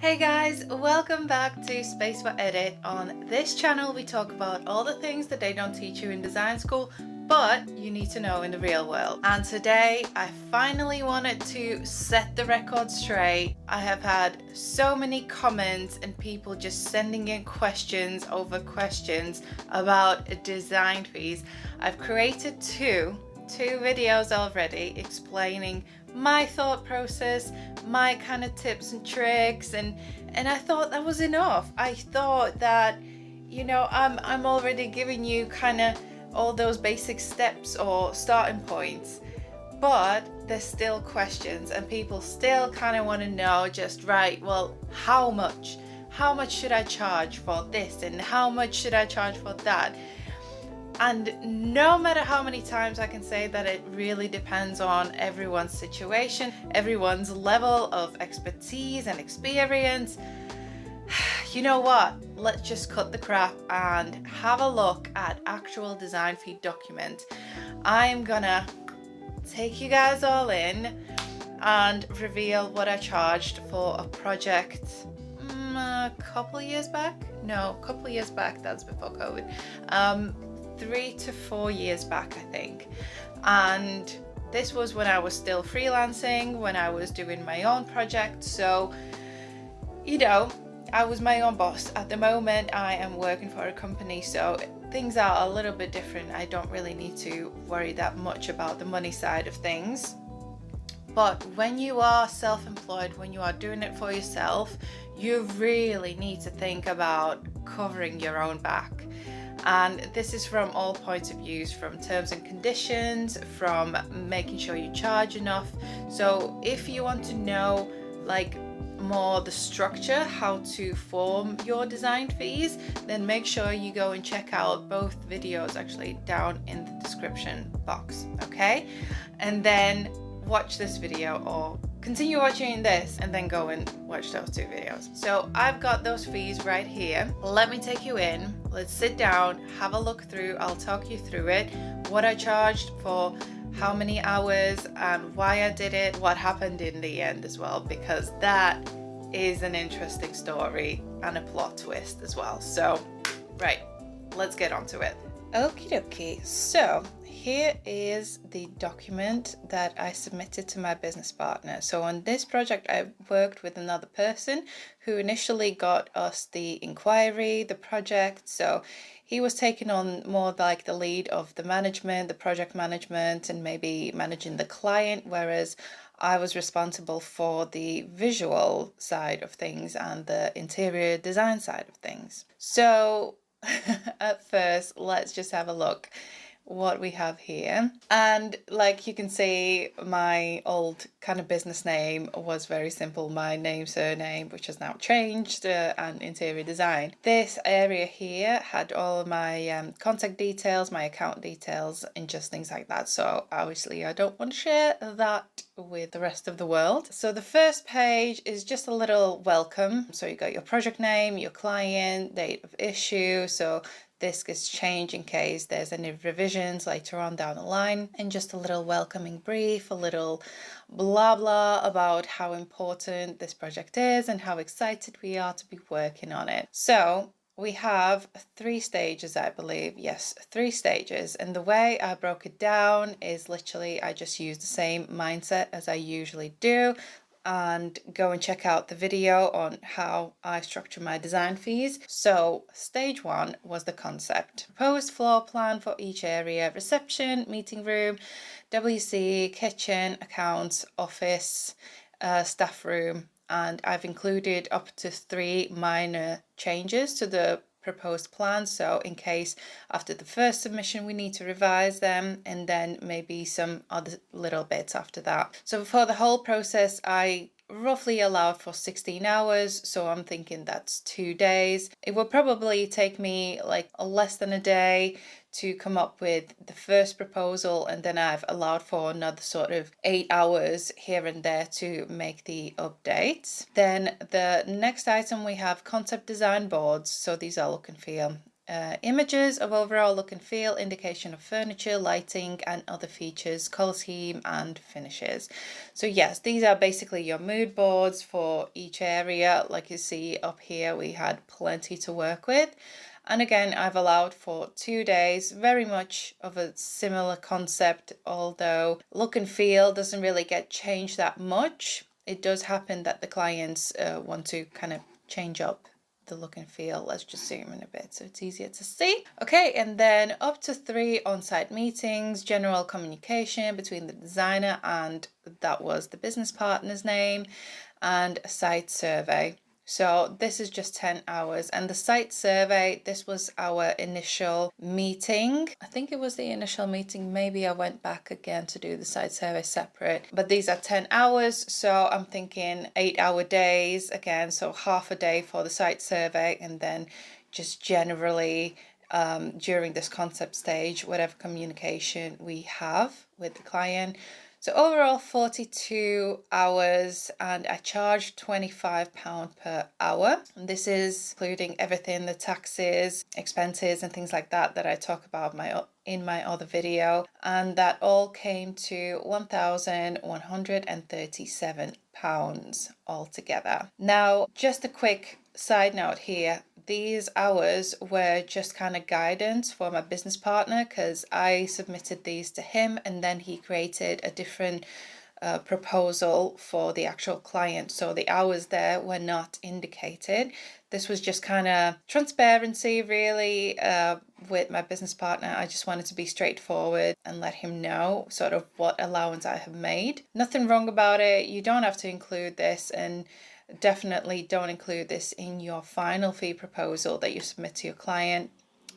Hey guys, welcome back to Space for Edit. On this channel we talk about all the things that they don't teach you in design school but you need to know in the real world. And today I finally wanted to set the record straight. I have had so many comments and people just sending in questions over questions about design fees. I've created two videos already explaining my thought process, my kind of tips and tricks, and I thought that was enough. I thought that, I'm already giving you kind of all those basic steps or starting points, but there's still questions and people still kind of want to know just right, well, how much should I charge for this and how much should I charge for that? And no matter how many times I can say that it really depends on everyone's situation, everyone's level of expertise and experience, you know what? Let's just cut the crap and have a look at actual design fee document. I'm gonna take you guys all in and reveal what I charged for a project a couple of years back. No, a couple of years back, that's before COVID. 3 to 4 years back, I think. And this was when I was still freelancing, when I was doing my own project. So, I was my own boss. At the moment, I am working for a company, so things are a little bit different. I don't really need to worry that much about the money side of things. But when you are self-employed, when you are doing it for yourself, you really need to think about covering your own back. And this is from all points of views, from terms and conditions, from making sure you charge enough. So if you want to know more the structure, how to form your design fees, then make sure you go and check out both videos actually down in the description box, okay? And then watch this video or continue watching this and then go and watch those two videos. So I've got those fees right here. Let me take you in. Let's sit down, have a look through. I'll talk you through it, what I charged for how many hours and why I did it, what happened in the end as well, because that is an interesting story and a plot twist as well. So, right, let's get on to it. Okie dokie, so here is the document that I submitted to my business partner. So on this project, I worked with another person who initially got us the inquiry, the project. So he was taking on more like the lead of the management, the project management, and maybe managing the client, whereas I was responsible for the visual side of things and the interior design side of things. So at first, let's just have a look what we have here. And like you can see, my old kind of business name was very simple, my name, surname, which has now changed, and interior design. This area here had all of my contact details, my account details, and just things like that. So obviously I don't want to share that with the rest of the world. So the first page is just a little welcome. So you got your project name, your client, date of issue. So this gets changed in case there's any revisions later on down the line, and just a little welcoming brief, a little blah blah about how important this project is and how excited we are to be working on it. So we have 3 stages, I believe. Yes, 3 stages. And the way I broke it down is literally I just use the same mindset as I usually do. And go and check out the video on how I structure my design fees. So stage 1 was the concept. Proposed floor plan for each area: reception, meeting room, WC, kitchen, accounts, office, staff room. And I've included up to 3 minor changes to the proposed plan, so in case after the first submission we need to revise them, and then maybe some other little bits after that. So for the whole process I roughly allowed for 16 hours, so I'm thinking that's 2 days. It will probably take me like less than a day to come up with the first proposal, and then I've allowed for another sort of 8 hours here and there to make the updates. Then the next item we have concept design boards. So these are look and feel images of overall look and feel, indication of furniture, lighting and other features, color scheme and finishes. So yes, these are basically your mood boards for each area. Like you see up here, we had plenty to work with. And again, I've allowed for 2 days, very much of a similar concept, although look and feel doesn't really get changed that much. It does happen that the clients want to kind of change up the look and feel. Let's just zoom in a bit so it's easier to see. Okay, and then up to 3 on-site meetings, general communication between the designer and that was the business partner's name, and a site survey. So this is just 10 hours. And the site survey, this was our initial meeting. I think it was the initial meeting. Maybe I went back again to do the site survey separate. But these are 10 hours. So I'm thinking 8-hour days again. So half a day for the site survey, and then just generally during this concept stage, whatever communication we have with the client. So overall 42 hours, and I charge £25 per hour. And this is including everything, the taxes, expenses and things like that I talk about in my other video. And that all came to £1,137 altogether. Now, just a quick side note here. These hours were just kind of guidance for my business partner, because I submitted these to him and then he created a different proposal for the actual client. So the hours there were not indicated. This was just kind of transparency really with my business partner. I just wanted to be straightforward and let him know sort of what allowance I have made. Nothing wrong about it. You don't have to include this, and definitely don't include this in your final fee proposal that you submit to your client.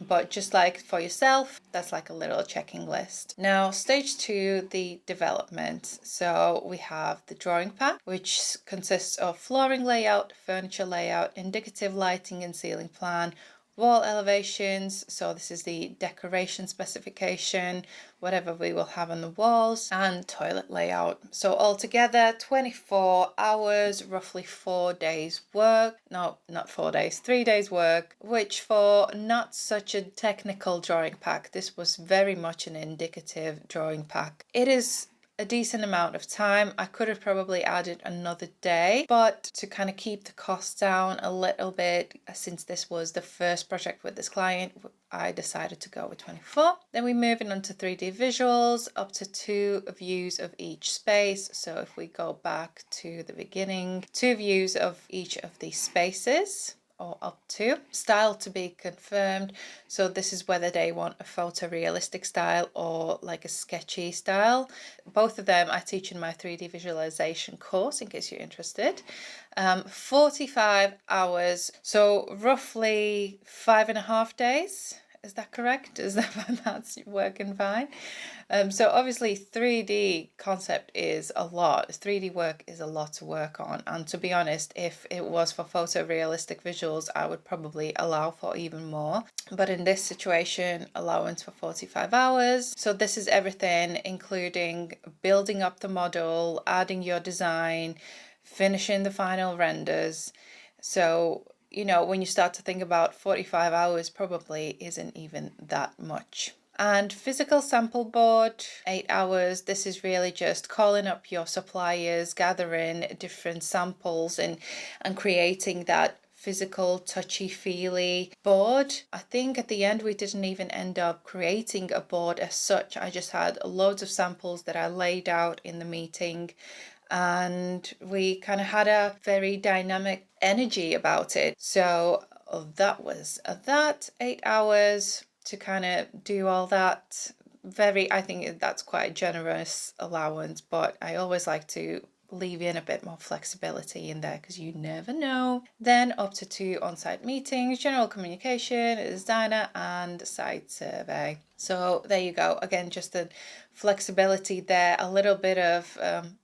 But just like for yourself, that's like a little checking list. Now, stage 2, the development. So we have the drawing pack, which consists of flooring layout, furniture layout, indicative lighting and ceiling plan, wall elevations, so this is the decoration specification, whatever we will have on the walls, and toilet layout. So altogether 24 hours, roughly 4 days work. No, not 4 days, 3 days work, which for not such a technical drawing pack, this was very much an indicative drawing pack. It is a decent amount of time. I could have probably added another day, but to kind of keep the costs down a little bit, since this was the first project with this client, I decided to go with 24. Then we move in on to 3D visuals, up to 2 views of each space. So if we go back to the beginning, 2 views of each of these spaces, or up to. Style to be confirmed. So this is whether they want a photorealistic style or like a sketchy style. Both of them I teach in my 3D visualization course, in case you're interested. 45 hours, so roughly 5.5 days. Is that correct? Is that's working fine? So obviously 3D concept is a lot. 3D work is a lot to work on. And to be honest, if it was for photorealistic visuals, I would probably allow for even more. But in this situation, allowance for 45 hours. So this is everything, including building up the model, adding your design, finishing the final renders. So you know, when you start to think about 45 hours, probably isn't even that much. And physical sample board, 8 hours. This is really just calling up your suppliers, gathering different samples and creating that physical touchy-feely board. I think at the end we didn't even end up creating a board as such. I just had loads of samples that I laid out in the meeting, and we kind of had a very dynamic energy about it. So that was that 8 hours to kind of do all that. I think that's quite a generous allowance, but I always like to leave in a bit more flexibility in there because you never know. Then up to 2 on-site meetings, general communication, designer and site survey. So there you go. Again, just the flexibility there, a little bit of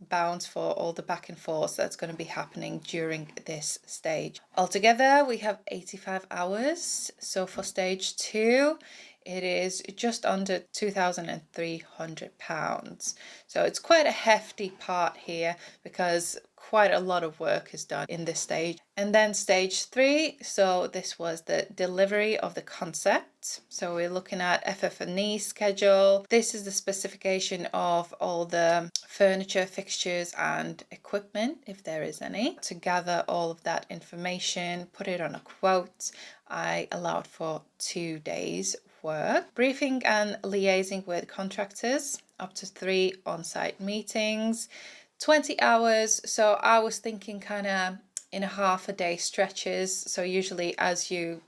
bounce for all the back and forth that's going to be happening during this stage. Altogether, we have 85 hours. So for stage 2, it is just under £2,300. So it's quite a hefty part here because quite a lot of work is done in this stage. And then stage 3, so this was the delivery of the concept. So we're looking at FF&E schedule. This is the specification of all the furniture, fixtures and equipment, if there is any. To gather all of that information, put it on a quote, I allowed for 2 days work. Briefing and liaising with contractors, up to 3 on-site meetings, 20 hours. So I was thinking kind of in a half a day stretches. So usually as you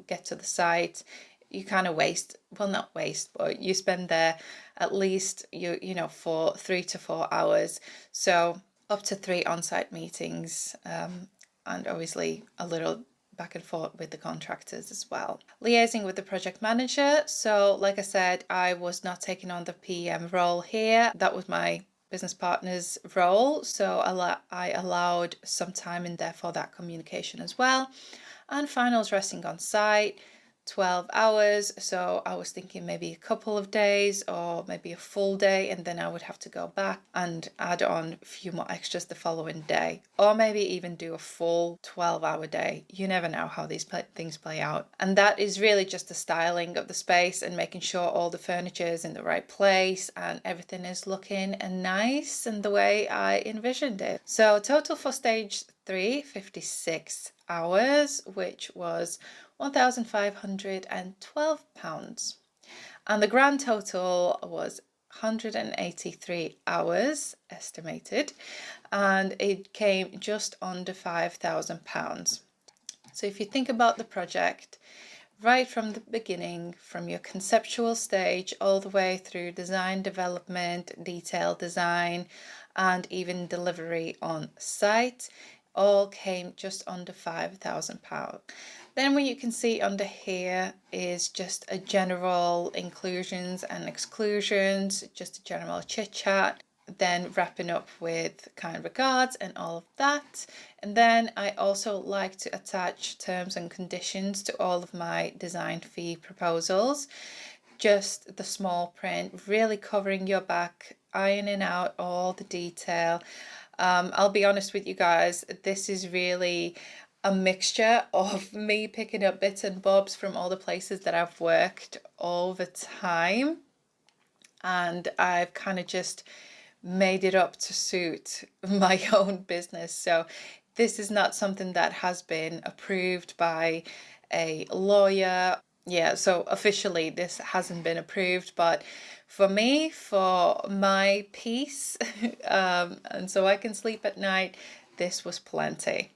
get to the site, you kind of waste, well, not waste, but you spend there at least you know for 3 to 4 hours. So up to 3 on-site meetings, and obviously a little back and forth with the contractors as well. Liaising with the project manager. So like I said, I was not taking on the PM role here. That was my business partner's role. So I allowed some time in there for that communication as well. And finals resting on site, 12 hours. So I was thinking maybe a couple of days or maybe a full day, and then I would have to go back and add on a few more extras the following day, or maybe even do a full 12-hour day. You never know how these things play out. And that is really just the styling of the space and making sure all the furniture is in the right place and everything is looking nice and the way I envisioned it. So total for stage 3, 56 hours, which was £1,512, and the grand total was 183 hours estimated, and it came just under £5,000. So if you think about the project right from the beginning, from your conceptual stage all the way through design development, detail design, and even delivery on site, all came just under £5,000. Then what you can see under here is just a general inclusions and exclusions, just a general chit chat, then wrapping up with kind regards and all of that. And then I also like to attach terms and conditions to all of my design fee proposals. Just the small print, really covering your back, ironing out all the detail. I'll be honest with you guys, this is really a mixture of me picking up bits and bobs from all the places that I've worked all the time, and I've kind of just made it up to suit my own business. So this is not something that has been approved by a lawyer. Yeah, so officially this hasn't been approved, but for me, for my peace, and so I can sleep at night, this was plenty.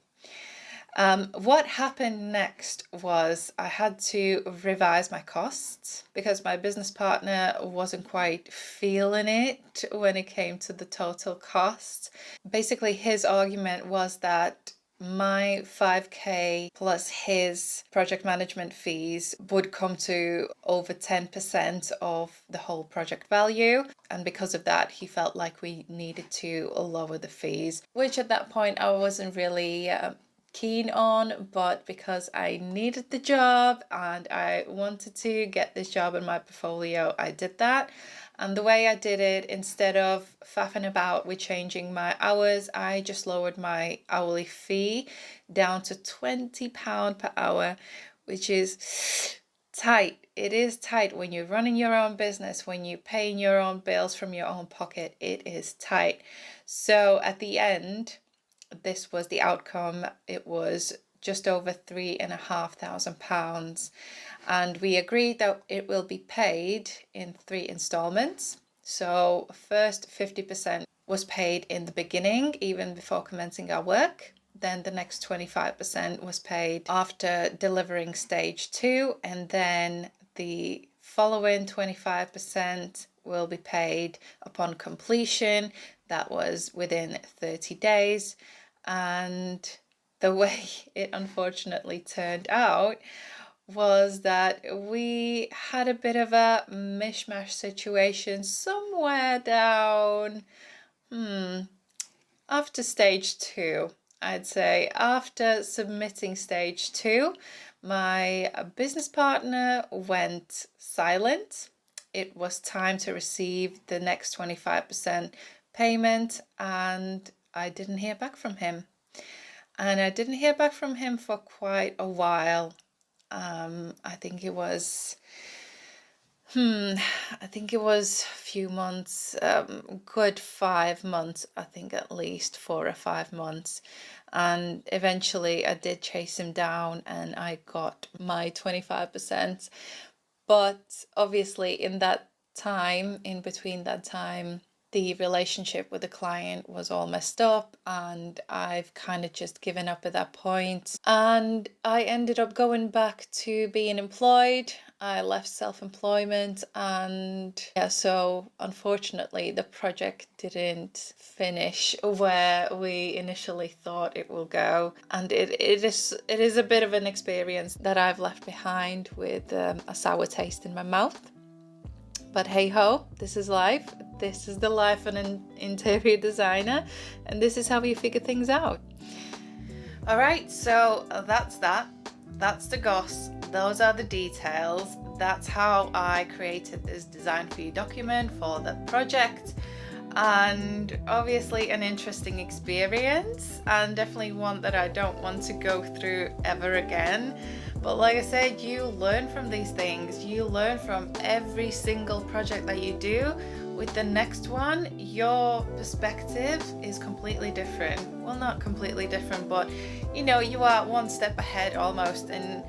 What happened next was I had to revise my costs because my business partner wasn't quite feeling it when it came to the total cost. Basically, his argument was that my 5k plus his project management fees would come to over 10% of the whole project value, and because of that he felt like we needed to lower the fees, which at that point I wasn't really keen on, but because I needed the job and I wanted to get this job in my portfolio, I did that. And the way I did it, instead of faffing about with changing my hours, I just lowered my hourly fee down to £20 per hour, which is tight. It is tight when you're running your own business, when you're paying your own bills from your own pocket. It is tight. So at the end, this was the outcome. It was just over £3,500, and we agreed that it will be paid in 3 installments. So first 50% was paid in the beginning, even before commencing our work. Then the next 25% was paid after delivering stage 2, and then the following 25% will be paid upon completion. That was within 30 days. And the way it unfortunately turned out was that we had a bit of a mishmash situation somewhere down after stage 2. I'd say after submitting stage 2, my business partner went silent. It was time to receive the next 25% payment, and I didn't hear back from him. And I didn't hear back from him for quite a while. I think it was a few months, good 5 months, I think at least 4 or 5 months. And eventually I did chase him down and I got my 25%. But obviously in between that time, the relationship with the client was all messed up and I've kind of just given up at that point. And I ended up going back to being employed. I left self-employment, and yeah, so unfortunately the project didn't finish where we initially thought it will go. And it is a bit of an experience that I've left behind with a sour taste in my mouth. But hey ho, this is life. This is the life of an interior designer, and this is how you figure things out. All right, so that's that. That's the goss. Those are the details. That's how I created this design for you document for the project. And obviously an interesting experience, and definitely one that I don't want to go through ever again. But like I said, you learn from these things. You learn from every single project that you do. With the next one, your perspective is completely different. Well, not completely different, but you are one step ahead almost, and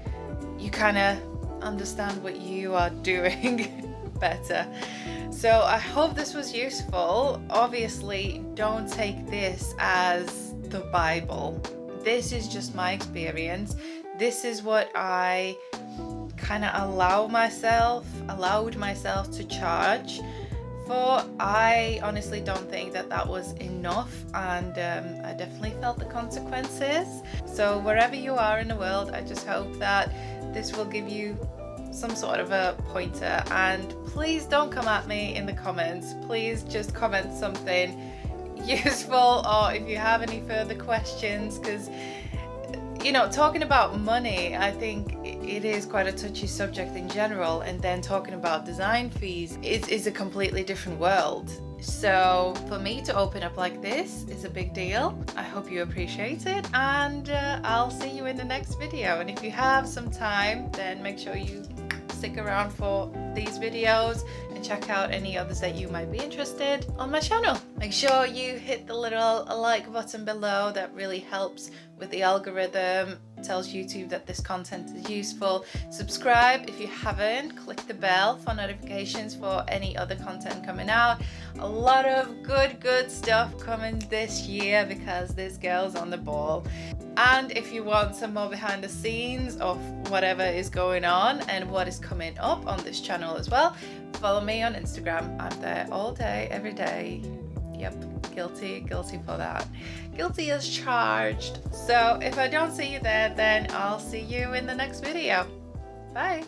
you kind of understand what you are doing better. So I hope this was useful. Obviously, don't take this as the Bible. This is just my experience. This is what I kind of allowed myself to charge for. I honestly don't think that was enough, and I definitely felt the consequences. So wherever you are in the world, I just hope that this will give you some sort of a pointer. And please don't come at me in the comments. Please just comment something useful, or if you have any further questions, because talking about money, I think it is quite a touchy subject in general, and then talking about design fees is a completely different world. So for me to open up like this is a big deal. I hope you appreciate it, and I'll see you in the next video. And if you have some time, then make sure you stick around for these videos and check out any others that you might be interested on my channel. Make sure you hit the little like button below. That really helps with the algorithm. It tells YouTube that this content is useful. Subscribe if you haven't. Click the bell for notifications for any other content coming out. A lot of good stuff coming this year because this girl's on the ball. And if you want some more behind the scenes of whatever is going on and what is coming up on this channel as well, follow me on Instagram. I'm there all day, every day. Yep, guilty for that. Guilty as charged. So if I don't see you there, then I'll see you in the next video. Bye.